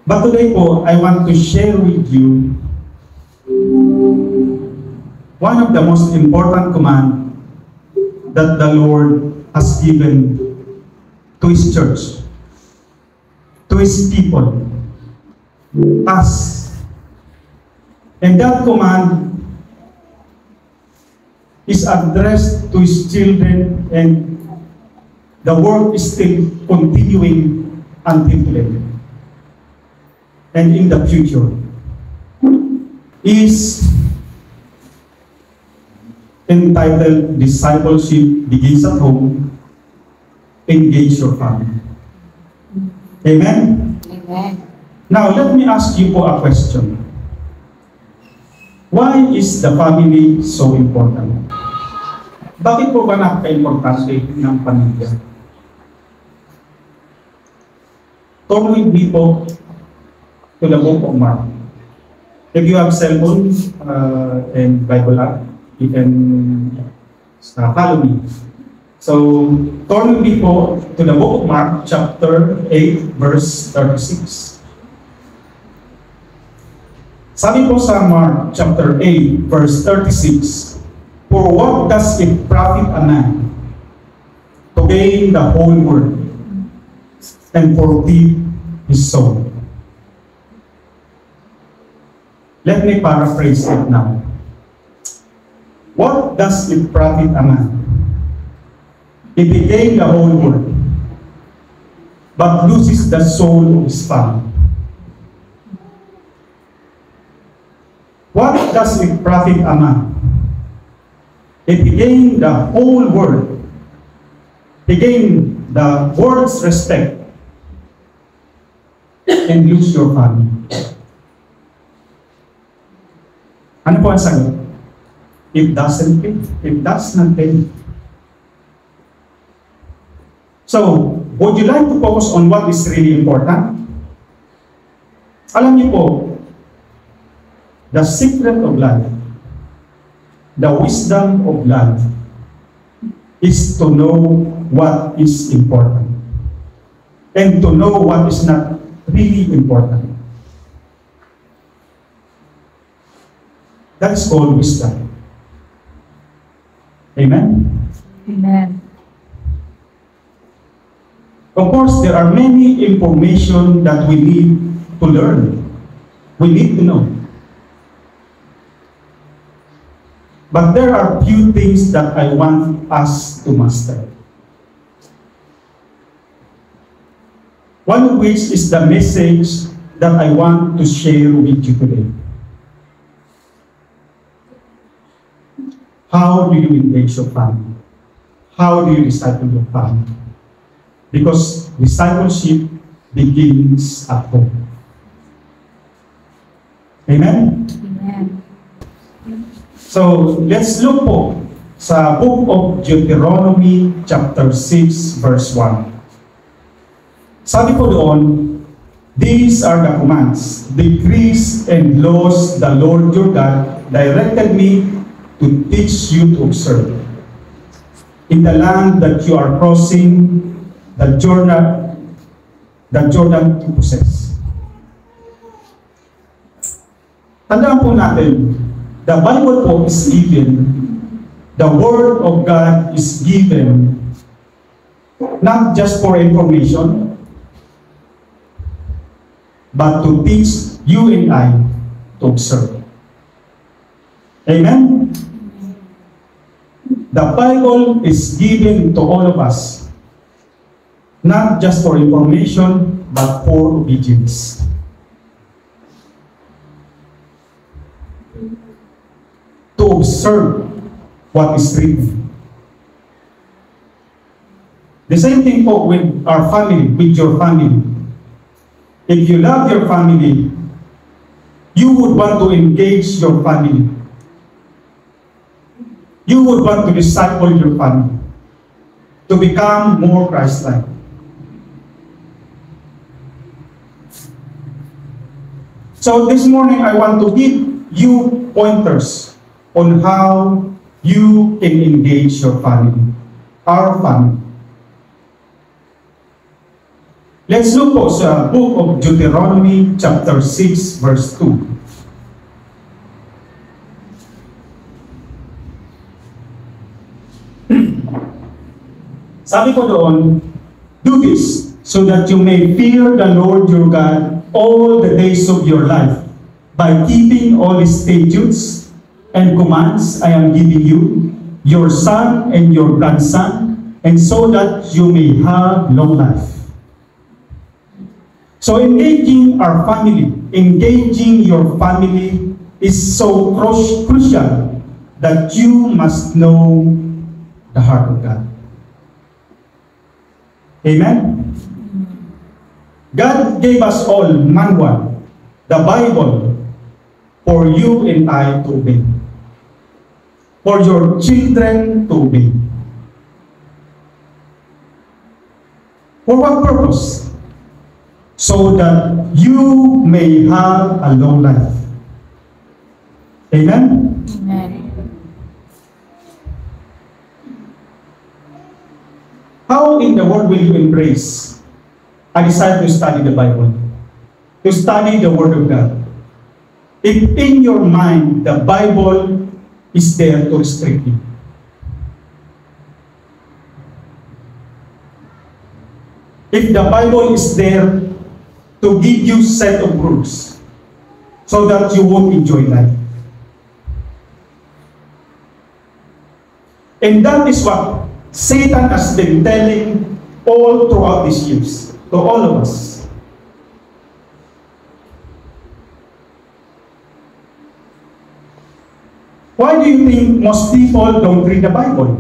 But today po, I want to share with you one of the most important command that the Lord has given to His church, to His people, us. And that command is addressed to His children, and the work is still continuing until today and in the future. Is entitled Discipleship Begins at Home. Engage your family. Amen? Amen. Now, let me ask you po a question. Why is the family so important? Bakit po ba napaka-importante ng pamilya? Turn with me po to the book of Mark. If you have cell phone and Bible app, you can follow me. So, turn with me po to the book of Mark, chapter 8, verse 36. Sabi po sa Mark, chapter 8, verse 36, "For what does it profit a man to gain the whole world and forfeit his soul?" Let me paraphrase it now. What does it profit a man if he gains the whole world but loses the soul of his family? What does it profit a man if he gains the whole world, he gains the world's respect, and lose your family? Ano po ang sagot? It doesn't pay. It does not pay. So, would you like to focus on what is really important? Alam niyo po, the secret of life, the wisdom of life, is to know what is important and to know what is not really important. That is called wisdom. Amen? Amen. Of course, there are many information that we need to learn. We need to know. But there are few things that I want us to master. One of which is the message that I want to share with you today. How do you engage your family? How do you disciple your family? Because discipleship begins at home. Amen? Amen. So, let's look po sa book of Deuteronomy chapter 6 verse 1. Sabi po doon, "These are the commands, decrees, and laws the Lord your God directed me to teach you to observe in the land that you are crossing the Jordan to possess." Tandaan po natin, the Bible po is given, the Word of God is given not just for information, but to teach you and I to observe. Amen? The Bible is given to all of us, not just for information, but for obedience. To observe what is written. The same thing po with our family, with your family. If you love your family, you would want to engage your family. You would want to disciple your family to become more Christ-like. So this morning, I want to give you pointers on how you can engage your family, our family. Let's look po sa book of Deuteronomy chapter 6 verse 2. Sabi ko doon, do this so that you may fear the Lord your God all the days of your life by keeping all His statutes and commands I am giving you, your son and your grandson, and so that you may have long life. So engaging your family is so crucial that you must know the heart of God. Amen? God gave us all manual, the Bible, for you and I to obey. For your children to obey. For what purpose? So that you may have a long life. Amen? Amen. How in the world will you embrace a desire to study the Bible? To study the Word of God? If in your mind the Bible is there to restrict you. If the Bible is there to give you set of rules so that you won't enjoy life. And that is what Satan has been telling all throughout these years to all of us. Why do you think most people don't read the Bible?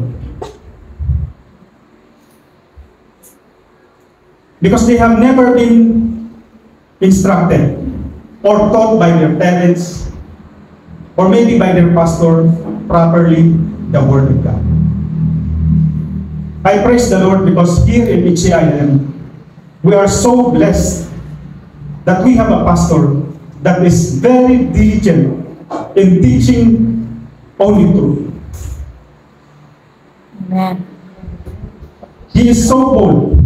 Because they have never been instructed or taught by their parents or maybe by their pastor properly the Word of God. I praise the Lord because here in HCIM, we are so blessed that we have a pastor that is very diligent in teaching only truth. Amen. He is so bold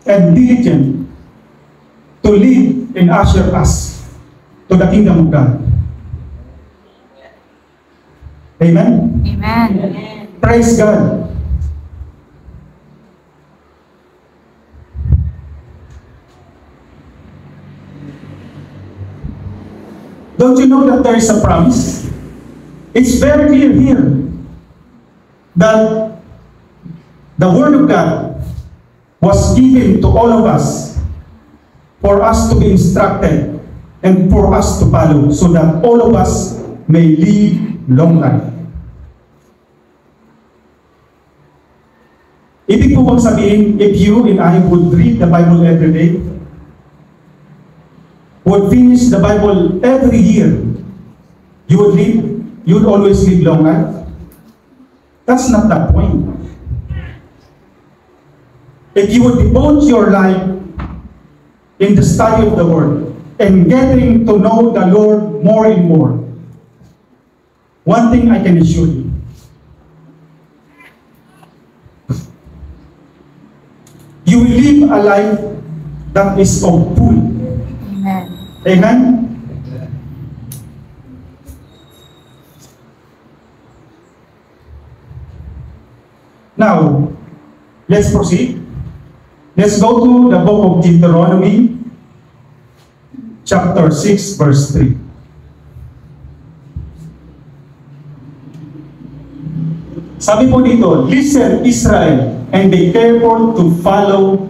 and diligent to lead and usher us to the kingdom of God. Amen? Amen. Praise God. Don't you know that there is a promise? It's very clear here that the Word of God was given to all of us for us to be instructed and for us to follow so that all of us may live long life. Ibig po bang sabihin, if you and I would read the Bible every day, would finish the Bible every year, you would always live long life? That's not the point. If you would devote your life in the study of the Word and getting to know the Lord more and more, one thing I can assure you, you will live a life that is of full. Amen. Amen? Now, let's proceed. Let's go to the book of Deuteronomy, chapter 6, verse 3. Sabi po dito, listen, Israel, and be careful to follow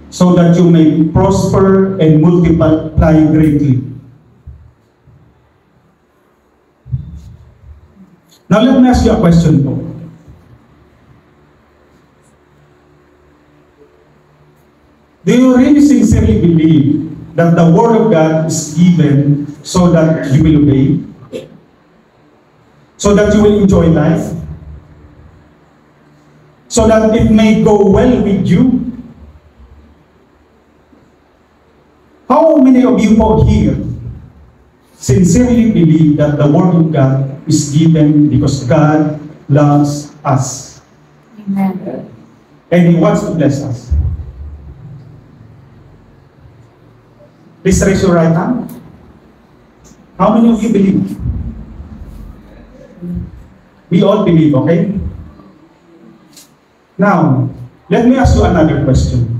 so that you may prosper and multiply greatly. Now let me ask you a question po. Do you really sincerely believe that the Word of God is given so that you will obey? So that you will enjoy life? So that it may go well with you? How many of you out here sincerely believe that the Word of God is given because God loves us? Amen. And He wants to bless us? Please raise your right hand. How many of you believe? We all believe, okay? Now, let me ask you another question.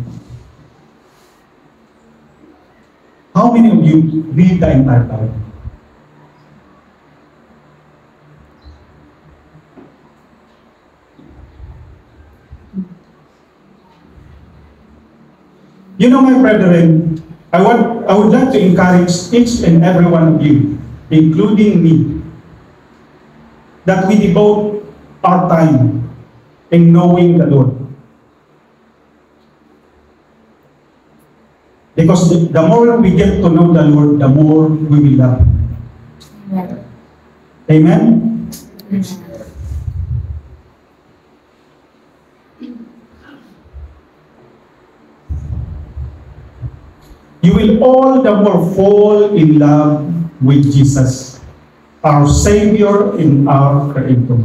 How many of you read the entire Bible? You know, my brethren, I would like to encourage each and every one of you, including me, that we devote our time in knowing the Lord. Because the more we get to know the Lord, the more we will love Him. Amen? Amen. You will all the more fall in love with Jesus, our Savior and our Creator.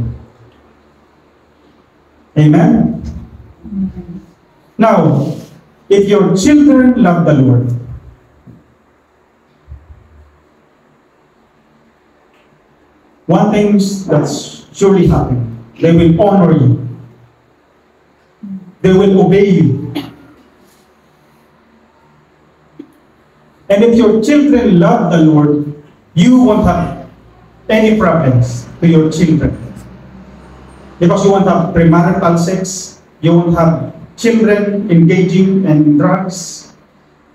Amen? Now, if your children love the Lord, one thing that's surely happen, they will honor you. They will obey you. And if your children love the Lord, you won't have any problems to your children. Because you won't have premarital sex, you won't have children engaging in drugs,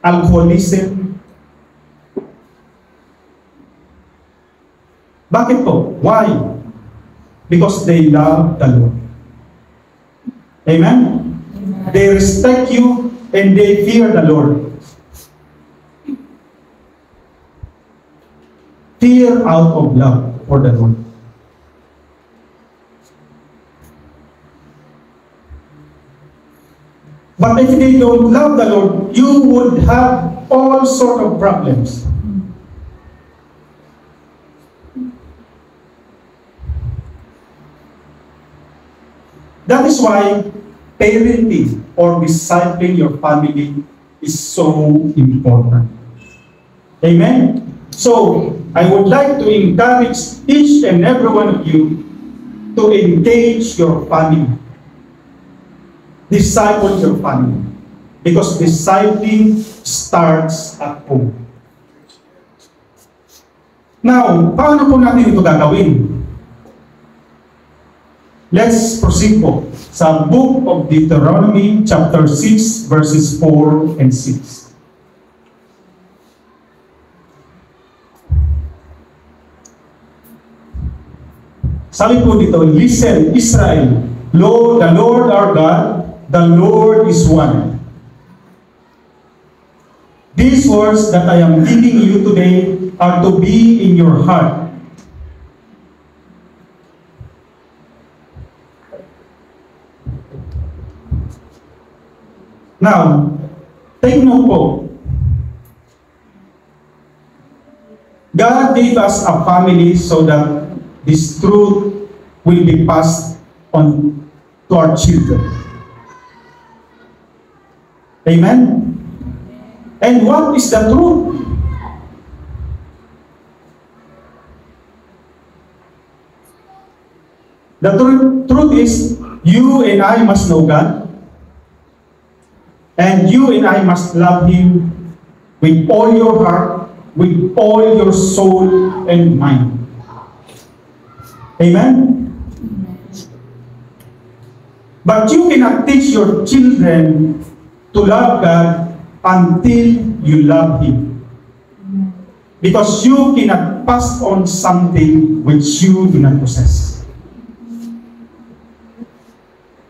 alcoholism. Bakit po? Why? Because they love the Lord. Amen? They respect you and they fear the Lord. Fear out of love for the Lord. But if they don't love the Lord, you would have all sort of problems. That is why parenting or discipling your family is so important. Amen? So, I would like to encourage each and every one of you to engage your family. Disciple your family. Because discipling starts at home. Now, paano po natin ito gagawin? Let's proceed po sa Book of Deuteronomy chapter 6 verses 4 and 6. Sabi po dito, listen, Israel, Lord, the Lord our God, the Lord is one. These words that I am giving you today are to be in your heart. Now, take note po. God gave us a family so that this truth will be passed on to our children. Amen? And what is the truth? The truth is, you and I must know God, and you and I must love Him with all your heart, with all your soul and mind. Amen? But you cannot teach your children to love God until you love Him. Because you cannot pass on something which you do not possess.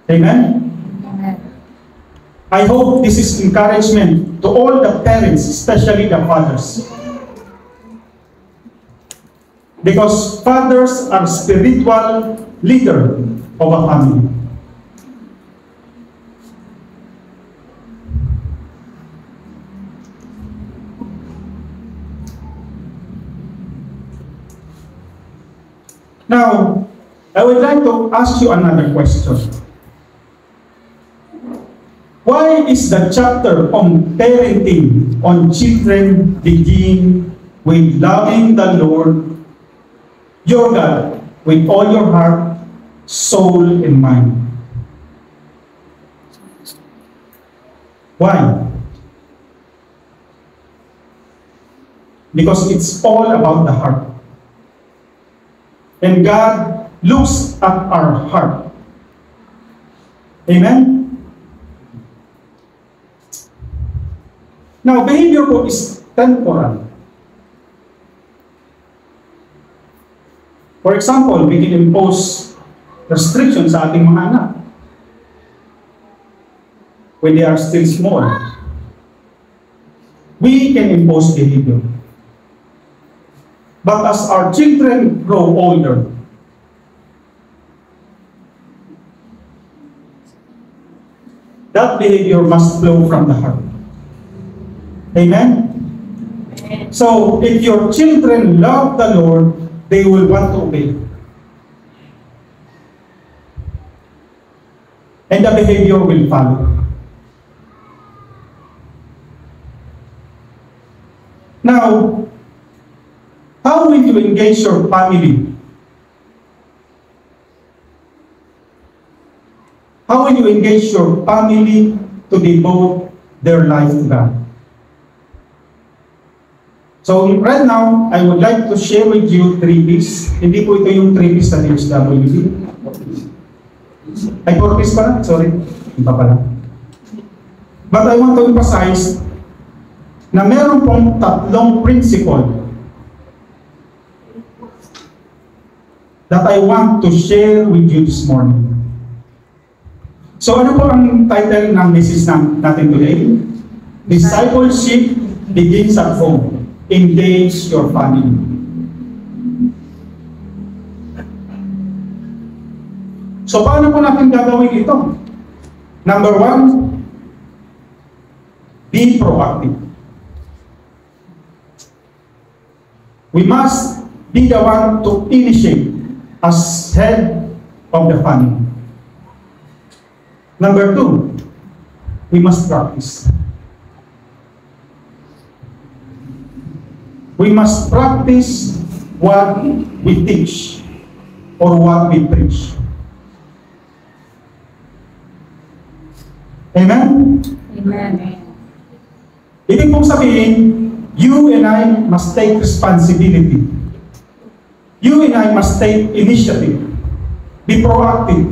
Amen? I hope this is encouragement to all the parents, especially the fathers. Because fathers are spiritual leader of a family. Now, I would like to ask you another question. Why is the chapter on parenting on children begin with loving the Lord your God with all your heart, soul, and mind? Why? Because it's all about the heart. And God looks at our heart. Amen? Now, behavior po is temporal. For example, we can impose restrictions sa ating mga anak when they are still small. We can impose behavior. But as our children grow older, that behavior must flow from the heart. Amen? So, if your children love the Lord, they will want to obey. And the behavior will follow. Now, how will you engage your family? How will you engage your family to devote their life to God? So right now, I would like to share with you 3 P's. Hindi po ito yung 3 P's na DSWD. Ay, 4 P's pala? Sorry. Iba pala. But I want to emphasize na meron pong 3 principle that I want to share with you this morning. So ano po ang title ng message natin today? Discipleship begins at home. Engage your family. So paano po natin gagawin ito? Number 1, be proactive. We must be the one to initiate as head of the family. Number 2, we must practice. We must practice what we teach or what we preach. Amen? Amen. Ibig pong sabihin, you and I must take responsibility. You and I must take initiative. Be proactive.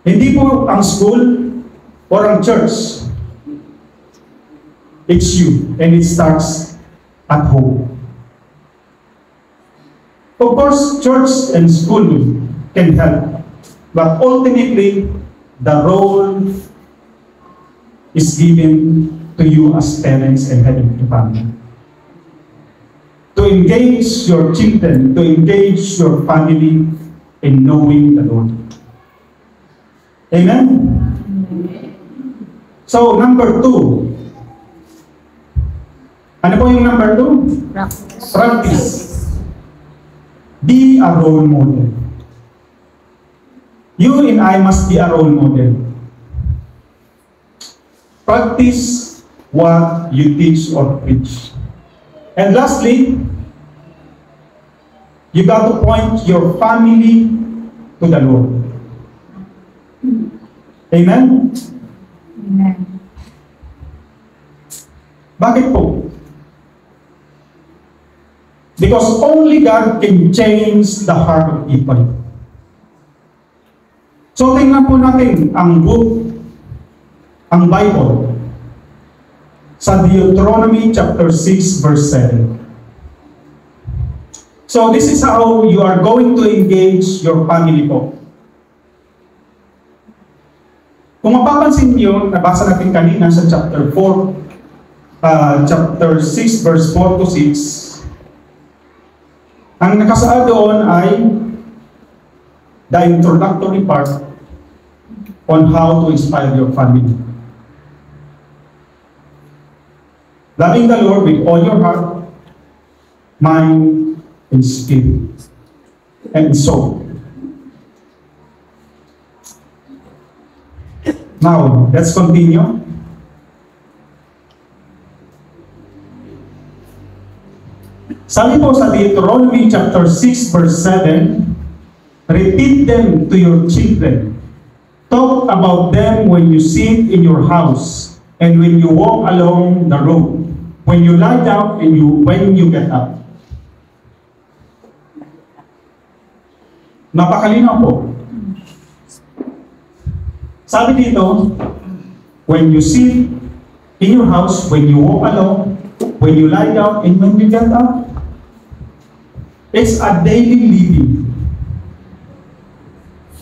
Hindi po ang school or ang church. It's you, and it starts at home. Of course, church and school can help, but ultimately, the role is given to you as parents and head of the family. To engage your children, to engage your family in knowing the Lord. Amen? So, number 2. Ano po yung number 2? Practice. Practice. Be a role model. You and I must be a role model. Practice what you teach or preach. And lastly, you got to point your family to the Lord. Amen? Amen. Bakit po? Because only God can change the heart of people. So tingnan po natin ang book, ang Bible, sa Deuteronomy chapter 6 verse 7. So this is how you are going to engage your family po. Kung mapapansin niyo, nabasa natin kanina sa chapter 4, chapter 6 verse 4 to 6, ang nakasaad doon ay the introductory part on how to inspire your family. Loving the Lord with all your heart, mind, and spirit, and soul. Now, let's continue. Sabi po sa Deuteronomy chapter 6 verse 7, repeat them to your children. Talk about them when you sit in your house and when you walk along the road, when you lie down and when you get up. Napakalinaw po. Sabi dito, when you sit in your house, when you walk along, when you lie down, and when you get up. It's a daily living.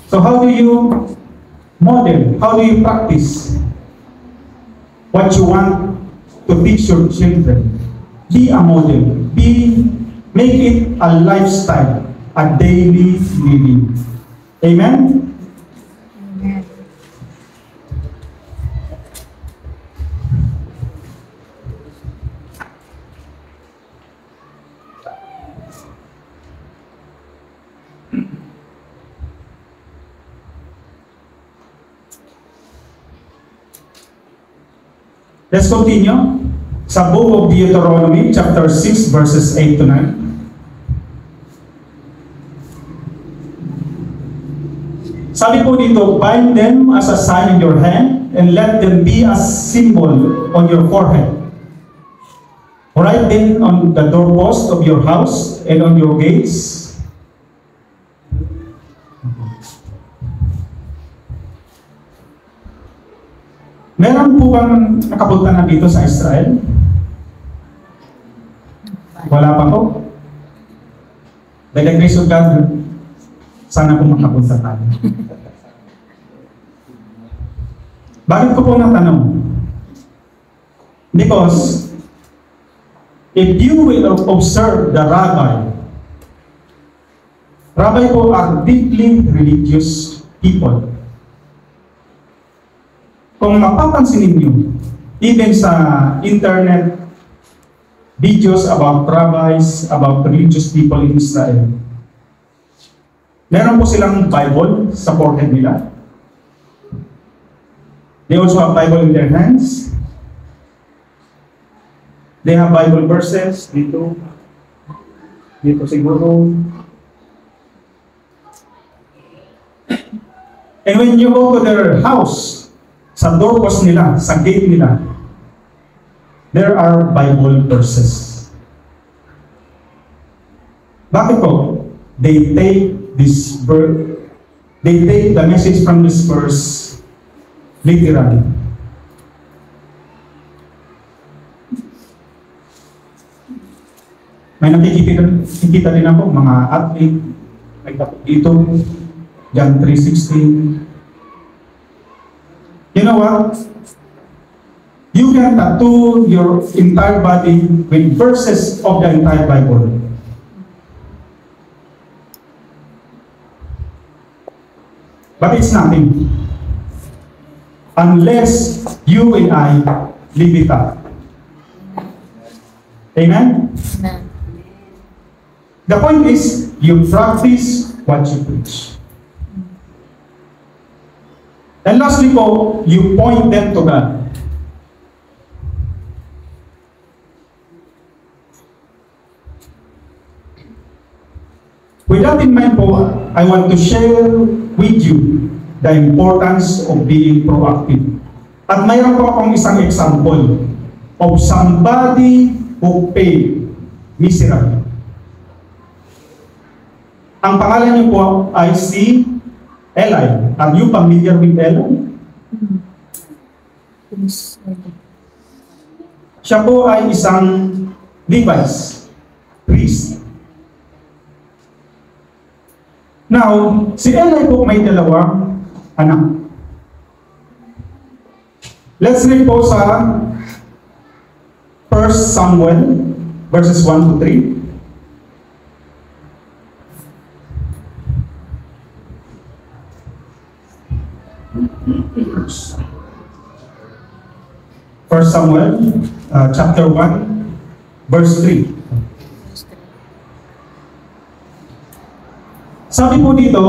So how do you model? How do you practice what you want to teach your children? Be a model. Make it a lifestyle, a daily living. Amen? Amen. Let's continue. Sa book of Deuteronomy, chapter 6, verses 8 to 9. Sabi po dito, bind them as a sign in your hand, and let them be a symbol on your forehead. Write them on the doorpost of your house and on your gates. Meron po bang nakapunta na dito sa Israel? Wala pa po. By the grace of God, sana po makapunta tayo. Bakit ko po natanong? Because if you will observe the rabbi po are deeply religious people. Kung mapapansin ninyo, even sa internet, videos about rabbis, about religious people in Israel, meron po silang Bible sa forehead nila. They also have Bible in their hands. They have Bible verses dito. Dito siguro. And when you go to their house, sa doorpost nila, sa gate nila, there are Bible verses. Bakit po? They take the message from this verse literally. May nakikita din ako, mga athlete, like dito, John 3:16. You know what? You can tattoo your entire body with verses of the entire Bible. But it's nothing. Unless you and I live it up. Amen? Amen. The point is, you practice what you preach. And lastly po, you point them to God. With that in mind po, I want to share with you the importance of being proactive. At mayroon po akong isang example of somebody who paid miserably. Ang pangalan niyo po ay si Eli. Are you familiar with Eli? Siya po ay isang Levite, priest. Now, si Eli po may dalawang anak. Let's read po sa 1 Samuel verses 1 to 3. First Samuel chapter 1 verse 3. Sabi po dito,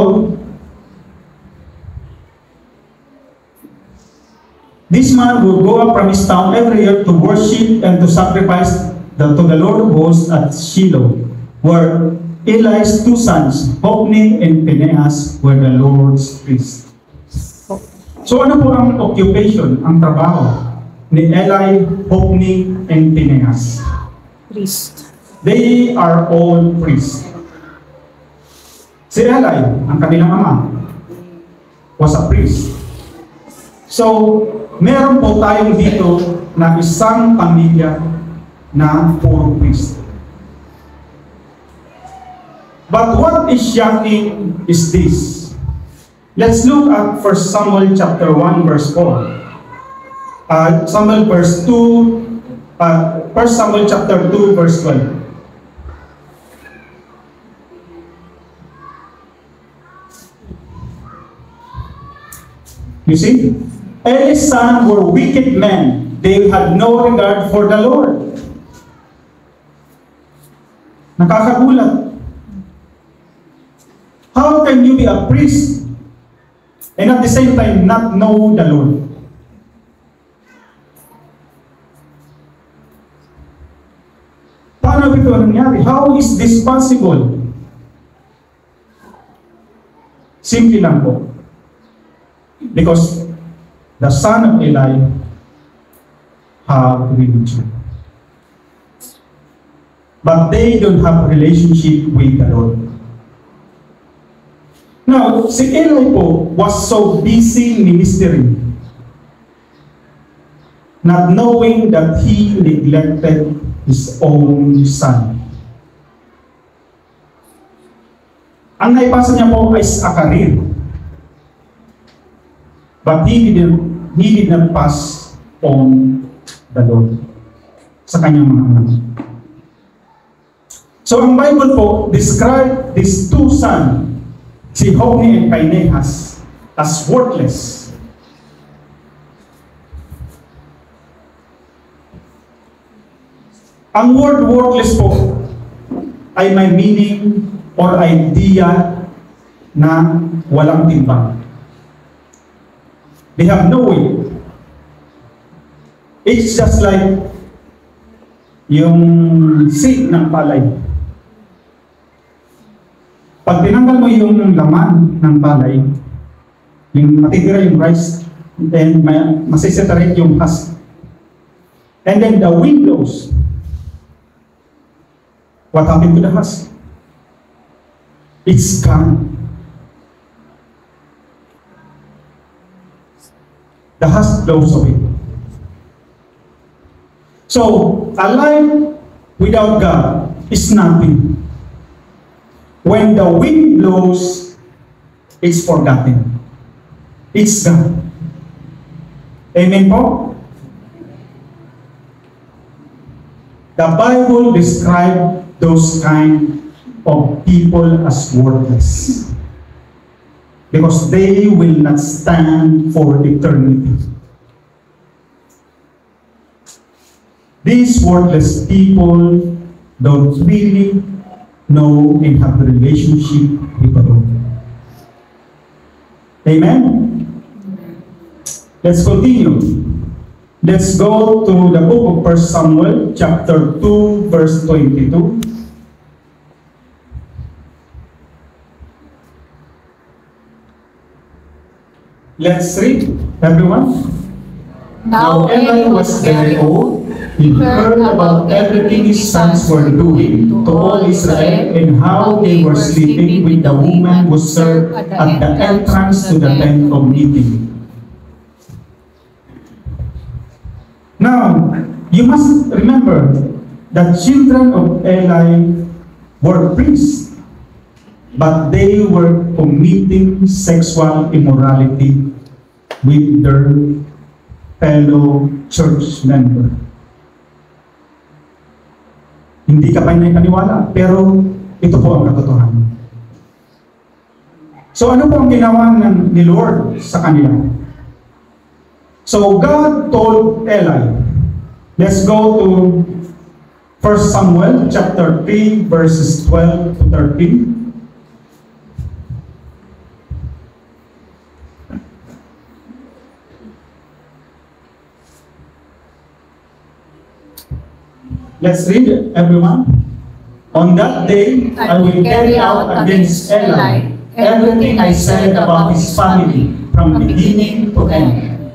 This man would go up from his town every year to worship and to sacrifice to the Lord of hosts at Shiloh, where Eli's two sons, Hophni and Phinehas, were the Lord's priests. So ano po ang occupation, ang trabaho ni Eli, Hophni, and Phinehas? Priest. They are all priests. Si Eli, ang kanilang ama, was a priest. So, meron po tayong dito na isang pamilya na puro priest. But what is shocking is this. Let's look at 1 Samuel chapter 1 verse 4. Samuel verse 2, 1 Samuel chapter 2 verse 12. You see, Eli's sons were wicked men. They had no regard for the Lord. Nakakagulat. How can you be a priest and at the same time not know the Lord? Paano ito nangyari? How is this possible? Simple lang po. Because the son of Eli have religion. But they don't have relationship with the Lord. Now, si Eli po was so busy ministering, not knowing that he neglected his own son. Ang naipasa niya po is a career. But he did not pass on the Lord sa kanyang mga anak. So ang Bible po describe these two sons, si Hophni and Phinehas, as worthless. Ang word worthless po ay may meaning or idea na walang timbang. They have no weight. It's just like yung seed ng palay. Pag tinanggal mo yung laman ng palay, yung matitira yung rice, then masiseparate yung husk. And then the wind blows. What happened to the husk? It's gone. The husk blows away. So, a life without God is nothing. When the wind blows, it's forgotten. It's gone. Amen po? The Bible describes those kind of people as worthless. Because they will not stand for eternity. These worthless people don't really know and have a relationship with the Lord. Amen? Let's continue. Let's go to the book of 1 Samuel chapter 2 verse 22. Let's read, everyone. Now Eli was very old. He heard about everything his sons were doing to all Israel and how they were sleeping with the woman who served at the entrance to the tent of meeting. Now, you must remember that children of Eli were priests, but they were committing sexual immorality with their fellow church member. Hindi ka paniniwala, pero ito po ang katotohanan. So ano po ang ginawa ni Lord sa kanila? So God told Eli, let's go to 1 Samuel chapter 3 verses 12 to 13. Let's read, everyone. On that day, I will carry out against Eli everything I said about his family from beginning to end.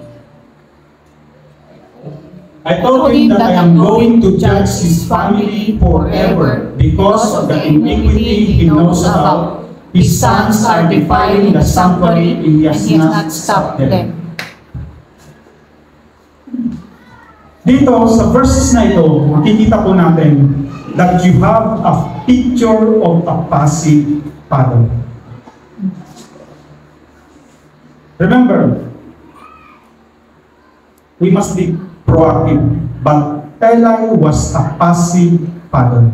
I told him that I am going to judge his family forever because of the iniquity he knows about. His sons are defiling the sanctuary and he has not stopped them. Dito sa verses na ito, makikita po natin that you have a picture of a passive father. Remember, we must be proactive, but Eli was a passive father.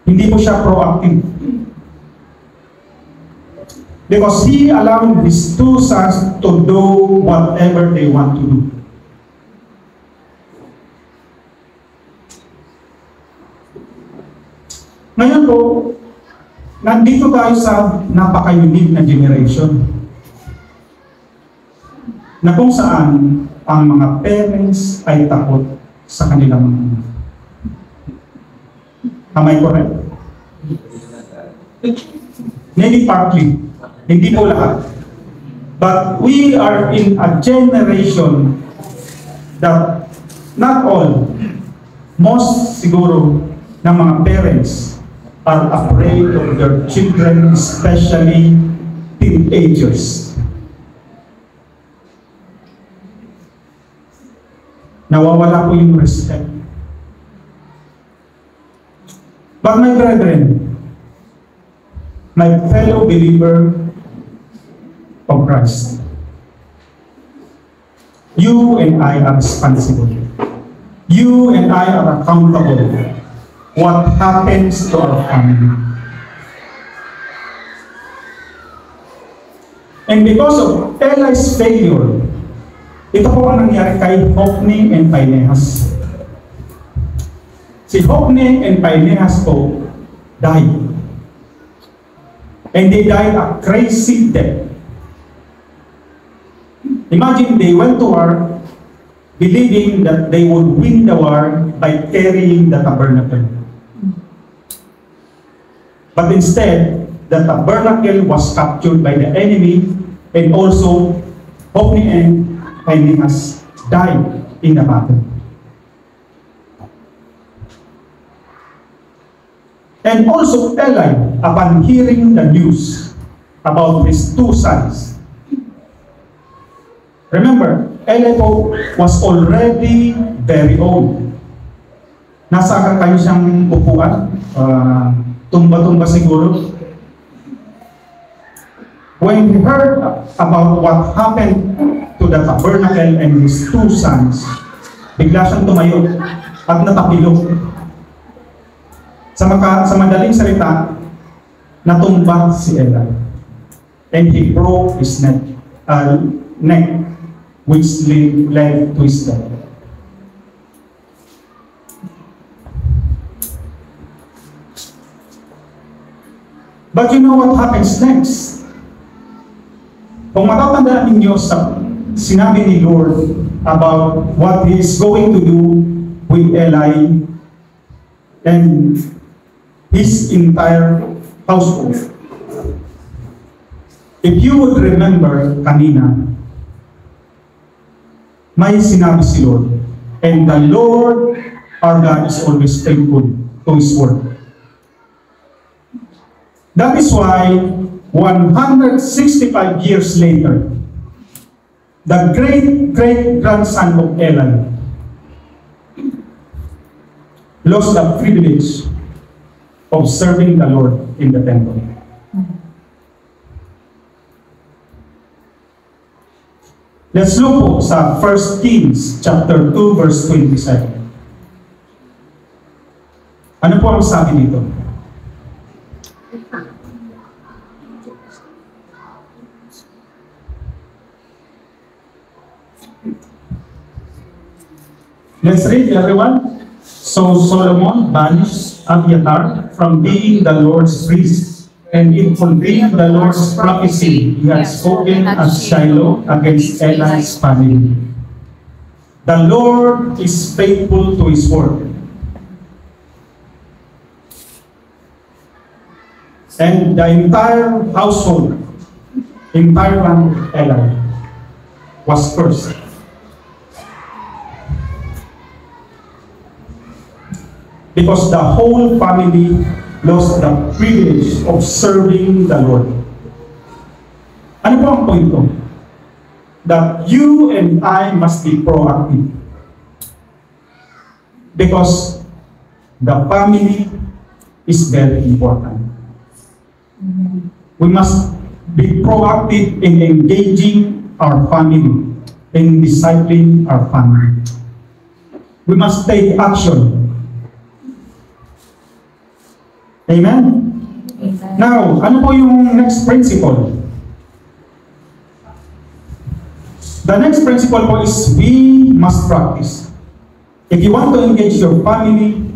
Hindi po siya proactive. Because he allowed his two sons to do whatever they want to do. Ngayon po, nandito tayo sa napaka-unique na generation na kung saan ang mga parents ay takot sa kanilang mga anak. Am I correct? Maybe partly. Hindi po lahat. But we are in a generation that not all, most siguro ng mga parents are afraid of their children, especially teenagers. Nawawala po yung respect. But my brethren, my fellow believer of Christ, you and I are responsible. You and I are accountable. What happens to our family? And because of Eli's failure, ito po ang nangyari kay Hophni and Phinehas. Si Hophni and Phinehas po died. And they died a crazy death. Imagine they went to war believing that they would win the war by carrying the tabernacle. But instead, the tabernacle was captured by the enemy, and also Hophni and Phinehas died in the battle. And also Eli, upon hearing the news about his two sons, remember, Eli po was already very old. Nasa kayo siyang upuan, tumba-tumba siguro. When he heard about what happened to the tabernacle and his two sons, bigla siyang tumayo at natapilok. Sa madaling salita, natumba si Eli. And he broke his neck, which led to his death. But you know what happens next? Kung matatandaan ninyo sa sinabi ni Lord about what He is going to do with Eli and his entire household. If you would remember kanina, may sinabi si Lord, and the Lord our God is always faithful to His word. That is why 165 years later, the great-great-grandson of Eli lost the privilege of serving the Lord in the temple. Let's look po sa 1 Kings chapter 2 verse 27. Ano po ang sabi dito? Let's read, everyone. So Solomon banished Abiathar from being the Lord's priest, and it fulfilled the Lord's prophecy He had spoken at Shiloh against Eli's family. The Lord is faithful to His word. And the entire household, entire family, Eli, was cursed. Because the whole family lost the privilege of serving the Lord. Ano po ang point ko? That you and I must be proactive. Because the family is very important. We must be proactive in engaging our family, in discipling our family. We must take action. Amen? Amen. Now, ano po yung next principle? The next principle po is we must practice. If you want to engage your family,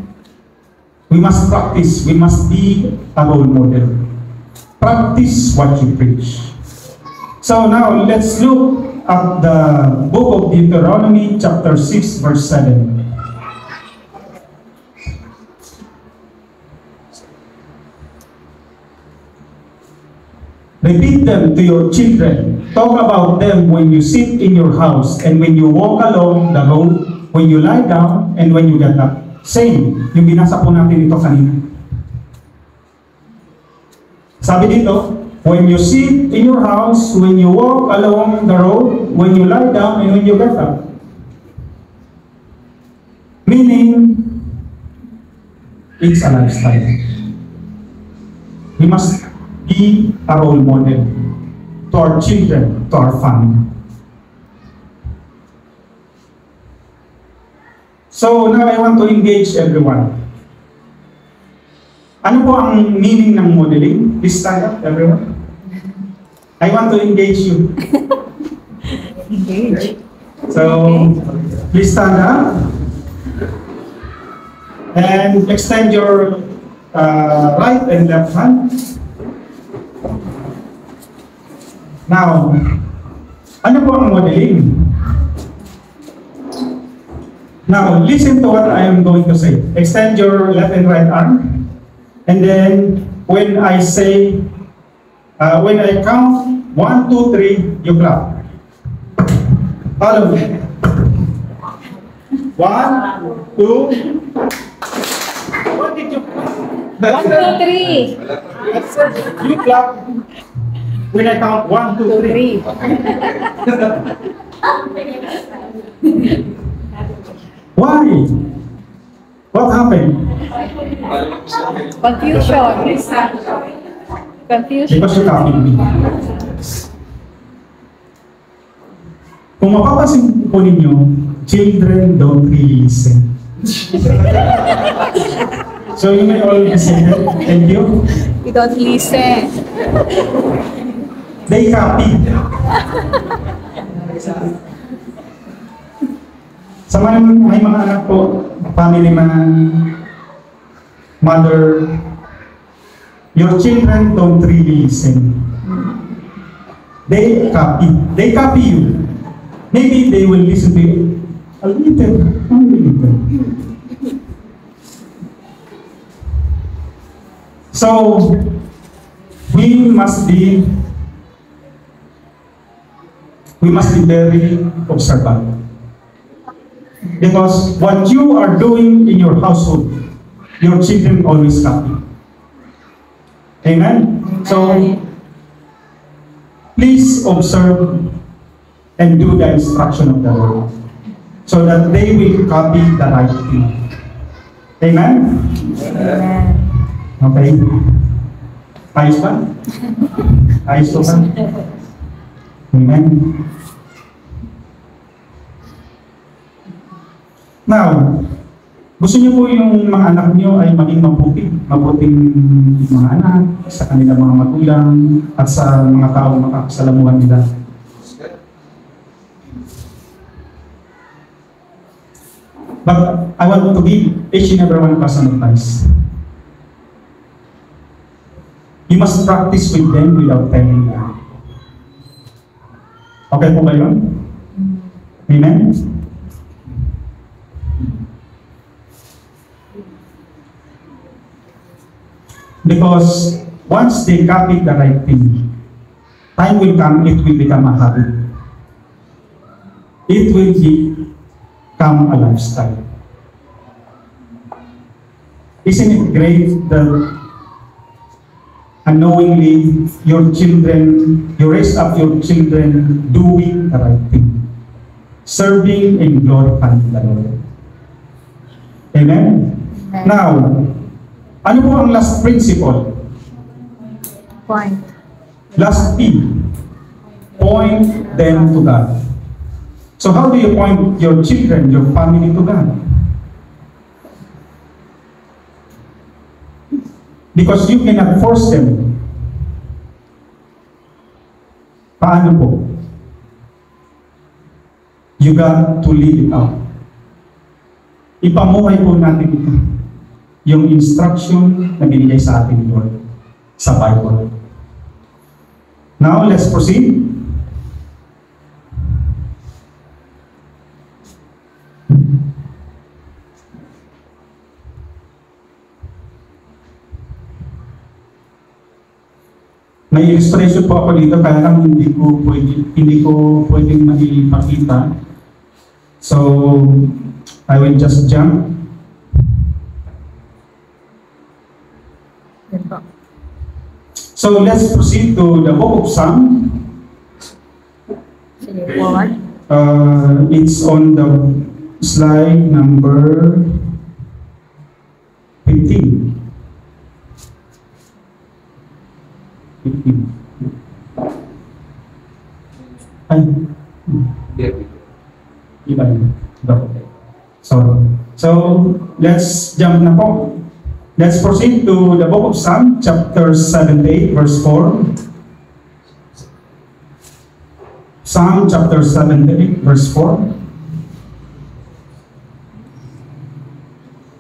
we must practice. We must be a role model. Practice what you preach. So now, let's look at the book of Deuteronomy chapter 6 verse 7. Repeat them to your children. Talk about them when you sit in your house and when you walk along the road, when you lie down and when you get up. Same, yung binasa po natin ito kanina. Sabi dito, when you sit in your house, when you walk along the road, when you lie down and when you get up. Meaning, it's a lifestyle. We must be a role model to our children, to our family. So now I want to engage everyone. Ano po ang meaning ng modeling? Please stand up, everyone. I want to engage you. Engage. So, please stand up. And extend your right and left hand. Now, ano po ang modeling? Now, listen to what I am going to say. Extend your left and right arm. And then, when I say, when I count 1, 2, 3, you clap. All of it. 1, 2. What did you clap? 1, 2, 3. You clap when I count 1, 2, 3. Why? What happened? Confusion. Confusion. Because you copied me. Kung mapapasin po ninyo, children don't really listen. So you may all listen. Thank you. You don't listen. They copied. Sa may mga anak po, family man, mother, your children don't really listen. They copy. They copy you. Maybe they will listen to you a little, only little. So, we must be very observant. Because what you are doing in your household, your children always copy. Amen? So, please observe and do the instruction of the Lord so that they will copy the right thing. Amen? Amen. Okay? Ayos ba? Ayos ba? Amen? Now, gusto niyo po yung mga anak niyo ay maging mabuting mga anak sa kanilang mga magulang at sa mga taong makakasalamuhan nila. But I want to give each and every one of us an advice. You must practice with them without telling them. Okay po ba yun? Amen? Because once they copy the right thing, time will come, it will become a habit. It will become a lifestyle. Isn't it great that unknowingly your children, you raise up your children doing the right thing, serving and glorifying the Lord? Amen? Now, ano po ang last principle? Point. Last P. Point them to God. So how do you point your children, your family to God? Because you cannot force them. Paano po? You got to live it out. Ipamuhay po natin ito. Yung instruction na binigay sa atin, Lord, sa Bible. Now, let's proceed. May illustration po ako dito, kaya lang hindi ko pwedeng maipakita. So, I will just jump. So, let's proceed to the book of Psalm. Sige, forward. It's on the slide number 15. Ay, iba yun. So, let's jump na po. Let's proceed to the book of Psalm, chapter 78, verse 4. Psalm chapter 78, verse 4.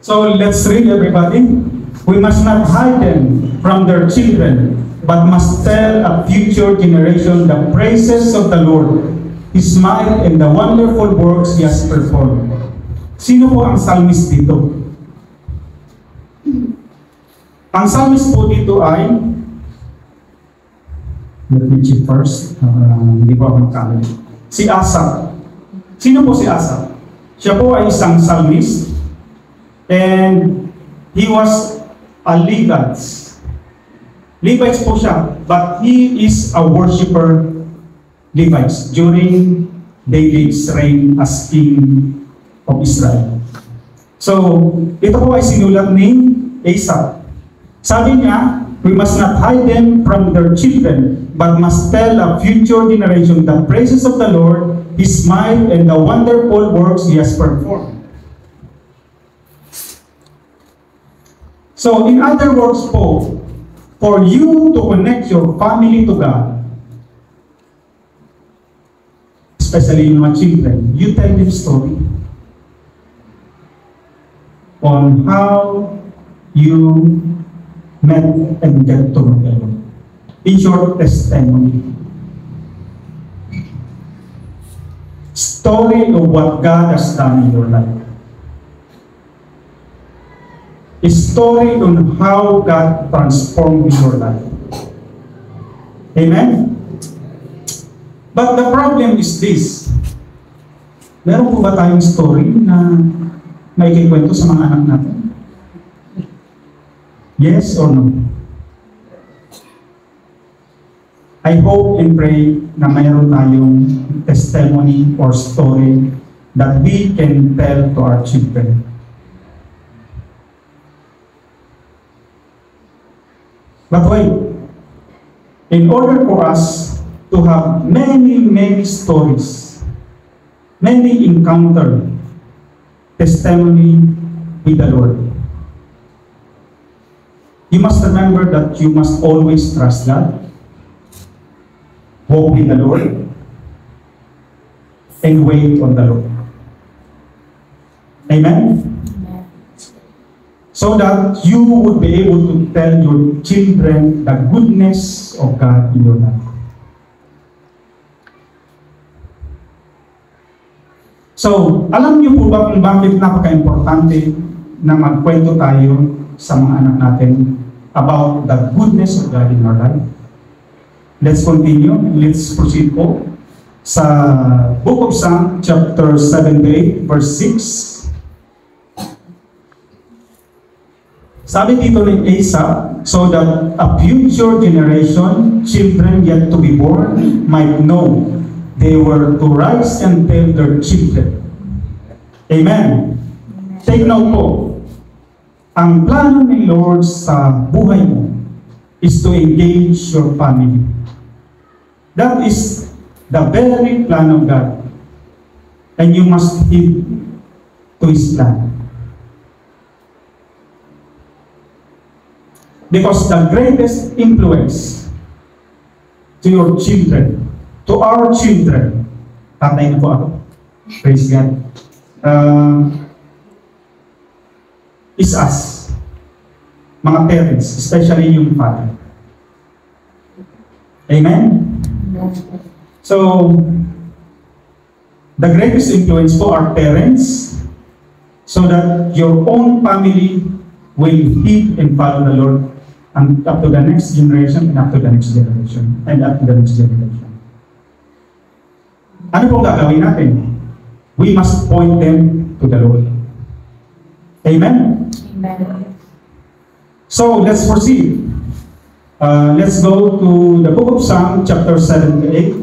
So, let's read, everybody. We must not hide them from their children, but must tell a future generation the praises of the Lord, His might and the wonderful works He has performed. Sino po ang psalmist dito? Ang psalmist po dito ay, let me check first, hindi po ako magkamali. Si Asaph. Sino po si Asaph? Siya po ay isang psalmist, and he was a Levite. Levites po siya, but he is a worshipper Levites during David's reign as king of Israel. So, ito po ay sinulat ni Asaph. Sabi niya, we must not hide them from their children, but must tell a future generation the praises of the Lord, His might, and the wonderful works He has performed. So, in other words po, for you to connect your family to God, especially yung mga children, you tell them story on how you met and get to know them. In short, testimony. Story of what God has done in your life. A story on how God transformed your life. Amen? But the problem is this. Meron po ba tayong story na may kikwento sa mga anak natin? Yes or no? I hope and pray na mayroon tayong testimony or story that we can tell to our children. But wait, in order for us to have many stories, many encounter, testimony with the Lord, you must remember that you must always trust God, hope in the Lord, and wait on the Lord. Amen? So that you would be able to tell your children the goodness of God in your life. So, alam niyo po ba kung bakit napaka-importante na magkwento tayo sa mga anak natin about the goodness of God in our life. Let's continue. Let's proceed po sa Book of Psalm, chapter 78, verse 6. Sabi dito ng Asaph, so that a future generation, children yet to be born, might know they were to rise and tell their children. Amen. Take note po, ang plano ng Lord sa buhay mo is to engage your family. That is the very plan of God. And you must heed to His plan. Because the greatest influence to your children, to our children, tatay na po ako, praise God, is us, mga parents, especially yung father. Amen? So, the greatest influence for our parents, so that your own family will heed and follow the Lord and up to the next generation and up to the next generation and up to the next generation. Ano pong gagawin natin? We must point them to the Lord. Amen? Amen. So, let's proceed. Let's go to the book of Psalm, chapter 78,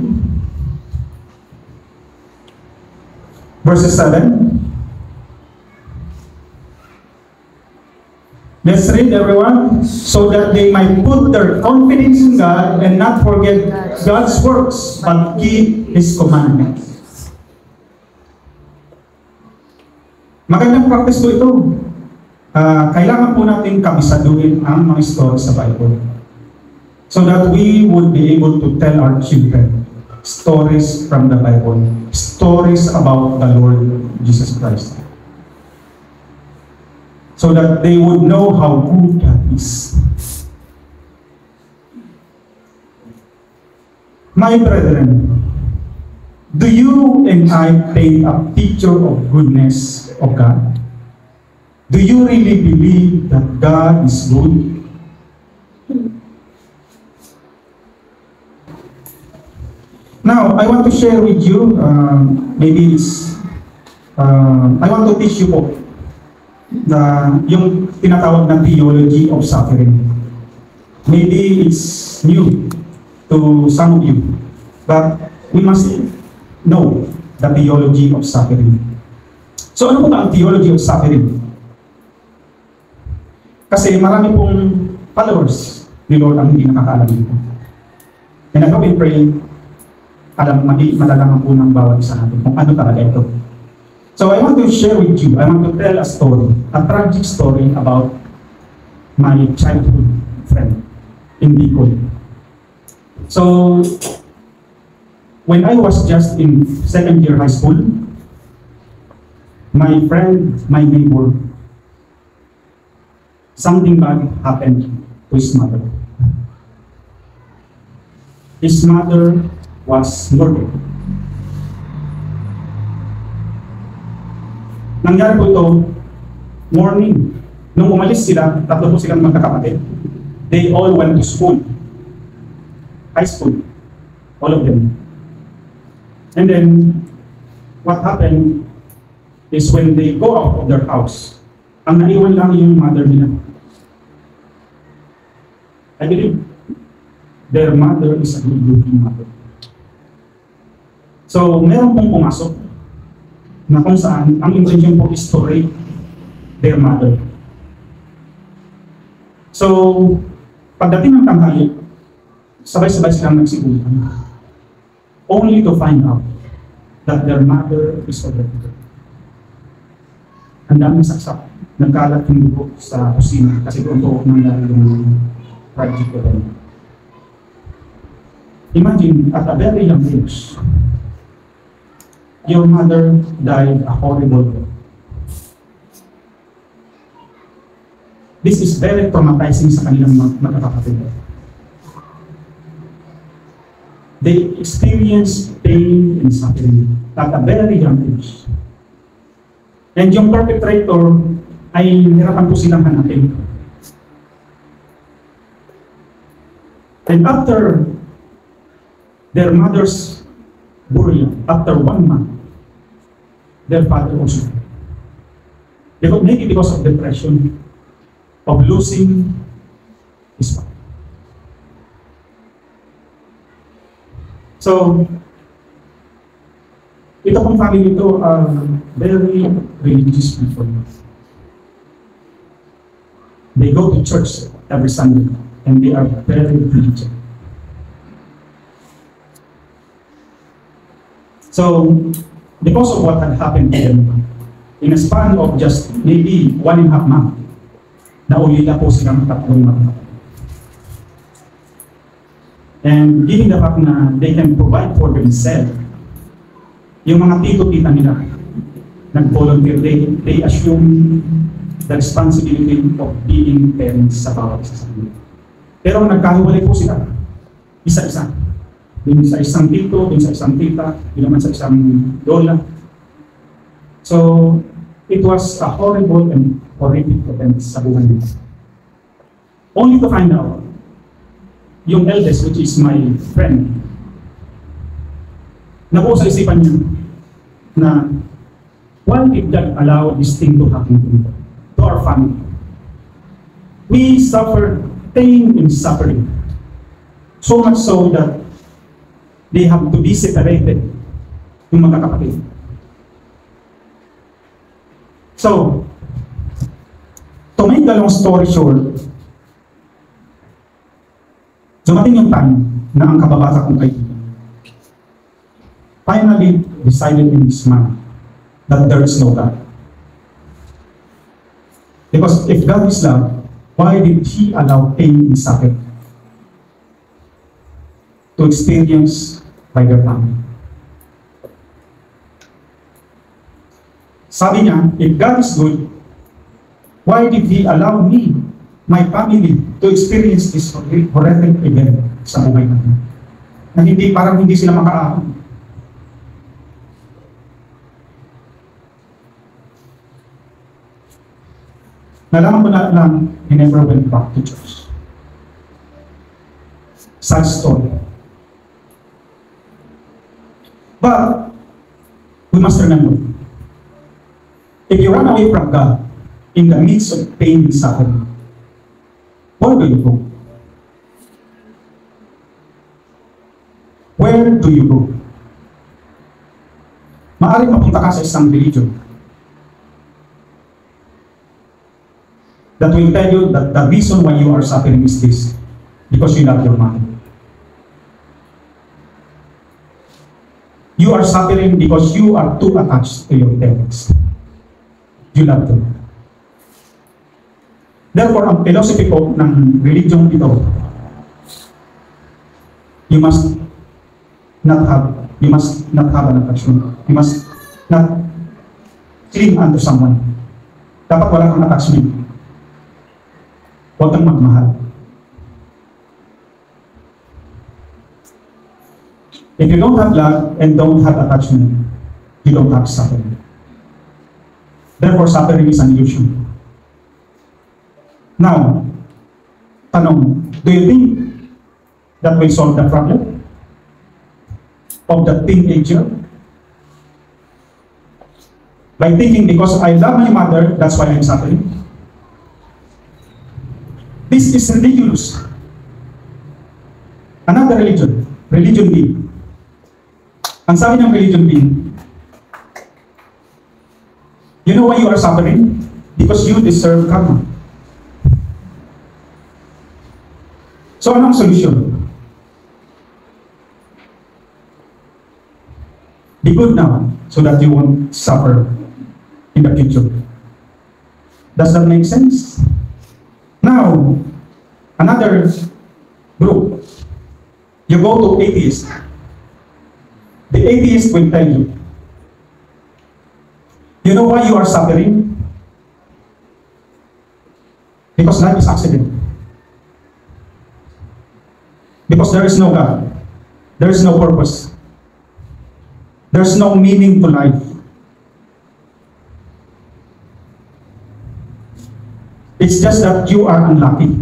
verses 7. Let's read, everyone, so that they might put their confidence in God and not forget God's works, but keep His commandments. Magandang practice po ito. Kailangan po natin kabisaduhin ang mga story sa Bible, so that we would be able to tell our children stories from the Bible, stories about the Lord Jesus Christ, so that they would know how good God is. My brethren, do you and I paint a picture of goodness of God? Do you really believe that God is good? Now, I want to share with you, I want to teach you po, yung tinatawag na theology of suffering. Maybe it's new to some of you, but we must know the theology of suffering. So ano po ba ang theology of suffering? Kasi marami pong followers ni Lord ang hindi nakakaalam dito. And I hope and pray, malalaman po ng bawat isa natin kung ano talaga ito. So I want to share with you, I want to tell a story, a tragic story about my childhood friend in Bicol. So, when I was just in second year high school, my friend, my neighbor, something bad happened to his mother. His mother was murdered. Nangyari po ito, morning. Nung umalis sila, tatlo po silang magkakapatid. They all went to school. High school. All of them. And then, what happened is when they go out of their house, ang naiwan lang yung mother nila. I believe their mother is a good-looking mother. So, meron pong pumasok na kung saan ang intention po is to rape their mother. So, pagdating ng tanghali, sabay-sabay silang nagsigutan, only to find out that their mother is already dead. Ang daming saksak, nagkalat yung dugo sa kusina kasi doon po nangyari yung tragic event. Imagine, at a very young age, your mother died a horrible death. This is very traumatizing sa kanilang magkakapatid. They experience pain and suffering at a very young age. And yung perpetrator ay nahirapan po silang hanapin. And after their mother's burial, after 1 month, their father also died. Maybe because of depression, of losing his wife. So, ito pong family ito are very religious people. They go to church every Sunday and they are very religious. So, because of what had happened to them, in a span of just maybe 1.5 months, naulila po silang tatlong mga. And given the fact na they can provide for themselves, yung mga tito-tita nila, nag-volunteer, they assume the responsibility of being parents sa bawat isa sa kanila. Pero nagkahiwalay po sila, isa-isa. Yung sa isang tito, yung sa isang tita, yung naman sa isang lola. So, it was a horrible and horrific event sa buhay nila. Only to find out, yung eldest, which is my friend, nabuo sa isipan niya na why did God allow this thing to happen to our family? We suffered pain and suffering. So much so that they have to be separated, yung magkakapatid. So, to make the long story short, dumating yung time na ang kababata kong kaibigan finally decided in his mind that there is no God. Because if God is love, why did He allow pain and suffering to experience by their family? Sabi niya, if God is good, why did He allow me, my family, to experience this horrific event sa buhay natin? Na parang hindi sila makaahon. Nalaman ko na lang, he never went back to church. Sad story. But, we must remember, if you run away from God in the midst of pain and suffering, where do you go? Where do you go? Maaaring mapunta ka sa isang religion that will tell you that the reason why you are suffering is this, because you love your mother. You are suffering because you are too attached to your parents. You love them. Therefore, ang philosophy po ng religion ito, you must not have an attachment. You must not cling unto someone. Dapat wala kang attachment. Huwag kang magmahal. If you don't have love and don't have attachment, you don't have suffering. Therefore, suffering is an illusion. Now, tanong, do you think that will solve the problem of the teenager? By thinking, because I love my mother, that's why I'm suffering? This is ridiculous. Another religion, religion B. Ang sabi ng religion B, you know why you are suffering? Because you deserve karma. So anong solution? Be good now so that you won't suffer in the future. Does that make sense? Now, another group, you go to atheist. The atheist will tell you know why you are suffering? Because life is accident. Because there is no God. There is no purpose. There is no meaning to life. It's just that you are unlucky.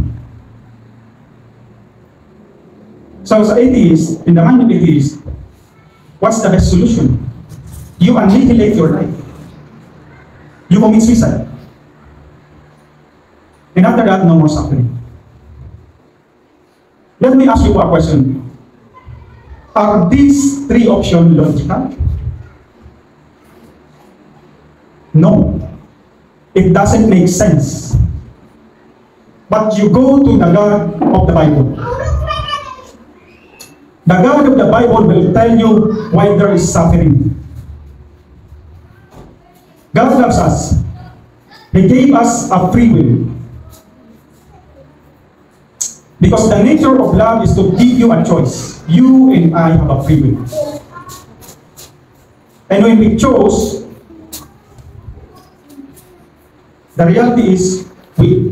So sa atheist, in the mind of atheist, what's the best solution? You annihilate your life. You commit suicide. And after that, no more suffering. Let me ask you a question. Are these three options logical? No. It doesn't make sense. But you go to the God of the Bible. The God of the Bible will tell you why there is suffering. God loves us. He gave us a free will. Because the nature of love is to give you a choice. You and I have a free will. And when we chose, the reality is,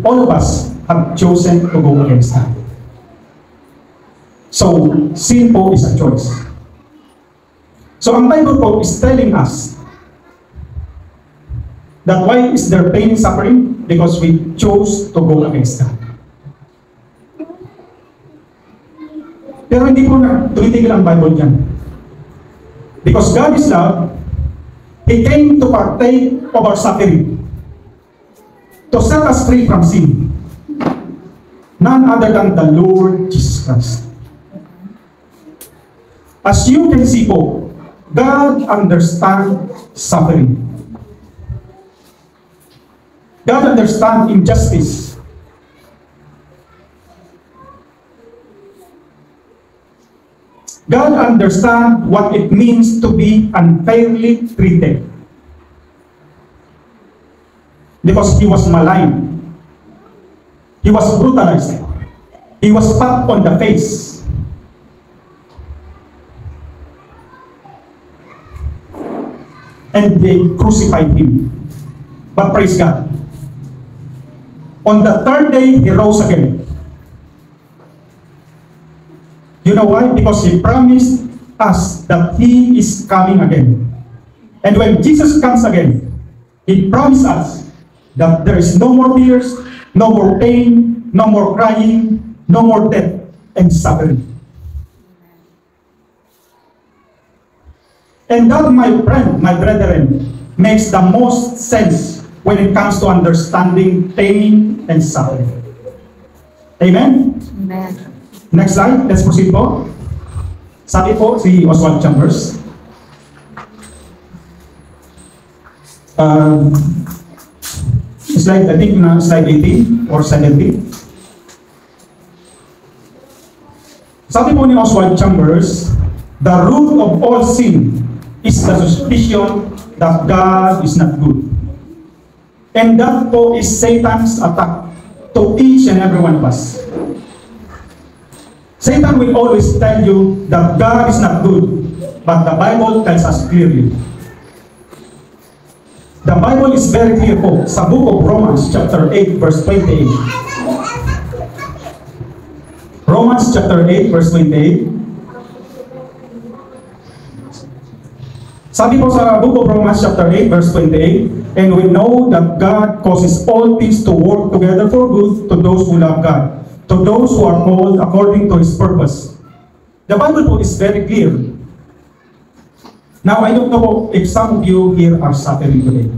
all of us have chosen to go against that. So, sin po is a choice. So, ang Bible po is telling us that why is there pain and suffering? Because we chose to go against that. Pero hindi po tumitigil ang Bible dyan. Because God is love, He came to partake of our suffering, to set us free from sin. None other than the Lord Jesus Christ. As you can see po, God understands suffering. God understands injustice. God understands what it means to be unfairly treated. Because He was maligned. He was brutalized. He was spat on the face. And they crucified Him. But praise God. On the third day, He rose again. You know why? Because He promised us that He is coming again. And when Jesus comes again, He promised us that there is no more tears, no more pain, no more crying, no more death and suffering. And that, my friend, my brethren, makes the most sense when it comes to understanding pain and suffering. Amen? Amen. Next slide, let's proceed po. Sabi po si Oswald Chambers, slide, I think slide 18 or 17. Sabi po ni Oswald Chambers, the root of all sin is the suspicion that God is not good. And that po is Satan's attack to each and every one of us. Satan will always tell you that God is not good, but the Bible tells us clearly. The Bible is very clear po sa book of Romans chapter 8 verse 28. Romans chapter 8 verse 28. Sabi po sa book of Romans chapter 8 verse 28, and we know that God causes all things to work together for good to those who love God, to those who are called according to His purpose. The Bible po is very clear. Now, I don't know if some of you here are suffering today,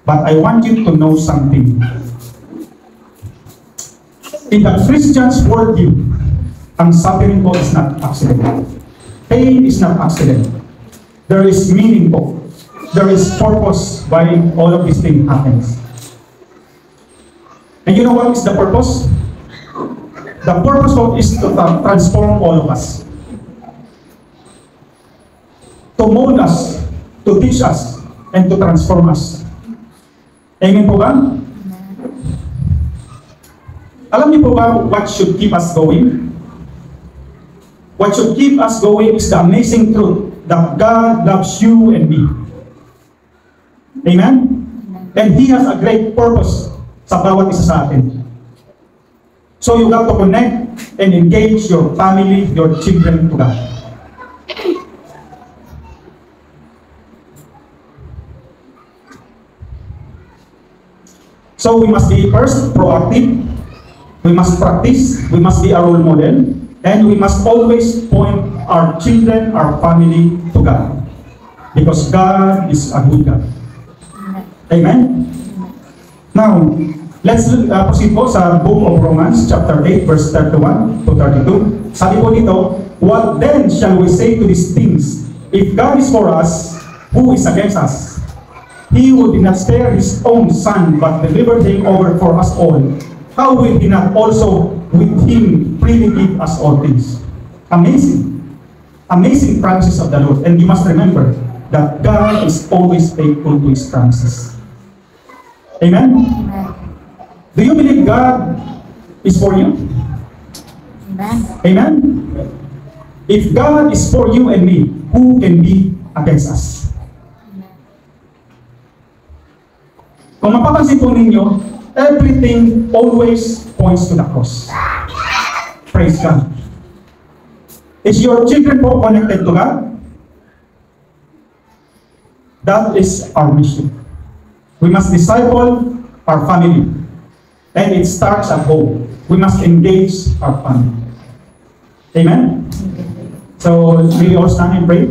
but I want you to know something. In the Christian's worldview, ang suffering po is not accident. Pain is not accident. There is meaning po. There is purpose why all of these things happens. And you know what is the purpose? The purpose po is to transform all of us. To mold us, to teach us, and to transform us. Amen po ba? Alam niyo po ba what should keep us going? What should keep us going is the amazing truth that God loves you and me. Amen? And He has a great purpose sa bawat isa sa atin. So you got to connect and engage your family, your children to God. So we must be first proactive. We must practice. We must be a role model. And we must always point our children, our family to God. Because God is a good God. Amen? Now, let's proceed po sa book of Romans, chapter 8, verse 31 to 32. Sabi po dito, what then shall we say to these things? If God is for us, who is against us? He who did not spare his own son, but delivered him over for us all, how will he not also with him freely give us all things? Amazing. Amazing promises of the Lord. And you must remember that God is always faithful to his promises. Amen? Amen. Do you believe God is for you? Amen. Amen? If God is for you and me, who can be against us? Kung mapapansin po ninyo, everything always points to the cross. Praise God. Is your children po connected to God? That is our mission. We must disciple our family. And it starts at home. We must engage our family. Amen? So, may we all stand and pray?